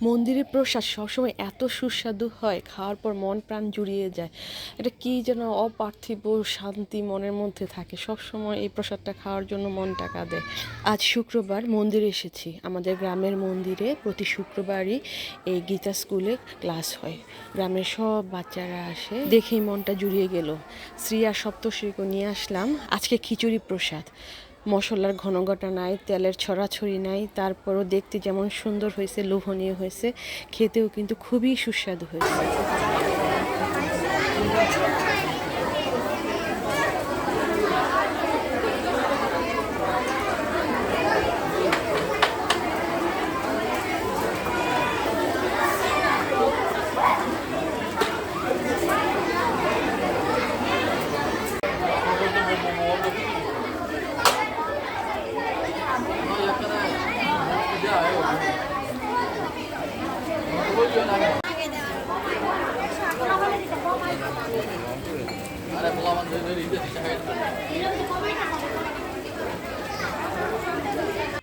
মন্দিরের প্রসাদ সবসময় এত সুস্বাদু হয়, খাওয়ার পর মন প্রাণ জুড়িয়ে যায়। এটা কি যেন অপার্থিব শান্তি মনের মধ্যে থাকে, সবসময় এই প্রসাদটা খাওয়ার জন্য মনটা কাঁদে। আজ শুক্রবার মন্দিরে এসেছি। আমাদের গ্রামের মন্দিরে প্রতি শুক্রবারই এই গীতা স্কুলে ক্লাস হয়। গ্রামের সব বাচ্চারা আসে, দেখেই মনটা জুড়িয়ে গেল। শ্রী আর সপ্তশ্রীকে নিয়ে আসলাম। আজকে খিচুড়ি প্রসাদ, মশলার ঘনঘটা নাই, তেলের ছড়াছড়ি নাই, তারপরও দেখতে যেমন সুন্দর হয়েছে, লোভনীয় হয়েছে, খেতেও কিন্তু খুবই সুস্বাদু হয়েছে।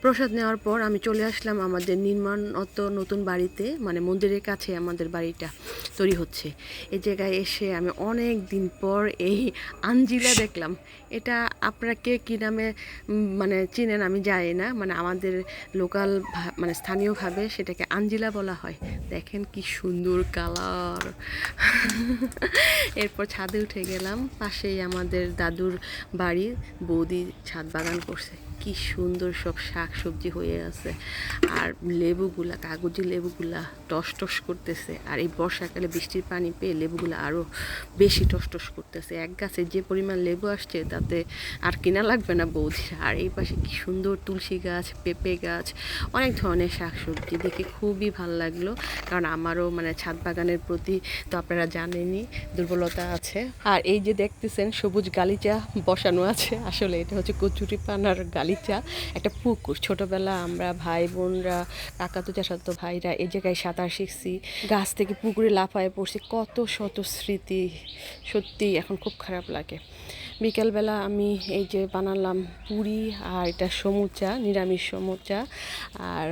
প্রসাদ নেওয়ার পর আমি চলে আসলাম আমাদের নির্মাণত নতুন বাড়িতে, মানে মন্দিরের কাছে আমাদের বাড়িটা তৈরি হচ্ছে। এই জায়গায় এসে আমি অনেক দিন পর এই আঞ্জিলা দেখলাম। এটা আপনারা কে কী নামে মানে চিনেন আমি জানি না, মানে আমাদের লোকাল মানে স্থানীয়ভাবে সেটাকে আঞ্জিলা বলা হয়। দেখেন কি সুন্দর কালার। এরপর ছাদে উঠে গেলাম, পাশেই আমাদের দাদুর বাড়ি, বৌদি ছাদ বাগান করছে, কি সুন্দর সব শাক সবজি হয়ে আছে। আর লেবুগুলা, কাগজি লেবুগুলা টস টস করতেছে। আর এই বর্ষাকালে বৃষ্টির পানি পেয়ে লেবুগুলো আরও বেশি টস টস করতেছে। এক গাছে যে পরিমাণ লেবু আসছে তাতে আর কিনা লাগবে না বৌদির। আর এই পাশে কি সুন্দর তুলসী গাছ, পেঁপে গাছ, অনেক ধরনের শাক সবজি দেখে খুবই ভালো লাগলো। কারণ আমারও মানে ছাদ বাগানের প্রতি তো আপনারা জানেনই দুর্বলতা আছে। আর এই যে দেখতেছেন সবুজ গালিচা বসানো আছে, আসলে এটা হচ্ছে কচুরিপানার গালিচা। একটা পুকুর, ছোটবেলা আমরা ভাই বোনরা, কাকাতো চাচাতো ভাইরা এই জায়গায় সাঁতার শিখছি, গাছ থেকে পুকুরে লাফায় পড়ছি, কত শত স্মৃতি। সত্যি এখন খুব খারাপ লাগে। বিকেলবেলা আমি এই যে বানালাম পুরি, আর এটা সমুচা, নিরামিষ সমুচা। আর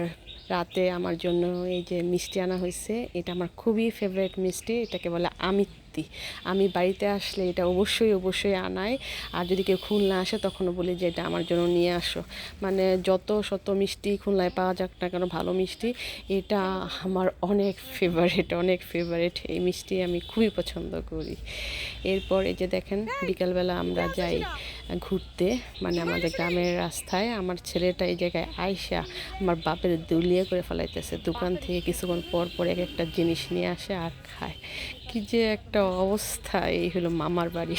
রাতে আমার জন্য এই যে মিষ্টি আনা হয়েছে, এটা আমার খুবই ফেভারিট মিষ্টি, এটাকে বলে আমিত্তি। আমি বাড়িতে আসলে এটা অবশ্যই অবশ্যই আনাই। আর যদি কেউ খুলনা আসে তখনও বলি যে এটা আমার জন্য নিয়ে আসো। মানে যত শত মিষ্টি খুলনায় পাওয়া যাক না কেন, ভালো মিষ্টি, এটা আমার অনেক ফেভারিট, অনেক ফেভারিট। এই মিষ্টি আমি খুবই পছন্দ করি। এরপর এই যে দেখেন বিকালবেলা আমরা যাই ঘুরতে, মানে আমাদের গ্রামের রাস্তায়। আমার ছেলেটা এই জায়গায় আইসা আমার বাপের দুলিয়ে করে ফেলাইতেছে। দোকান থেকে কিছুক্ষণ পর পর এক একটা জিনিস নিয়ে আসে আর খায়। কি যে একটা অবস্থা। এই হলো মামার বাড়ি।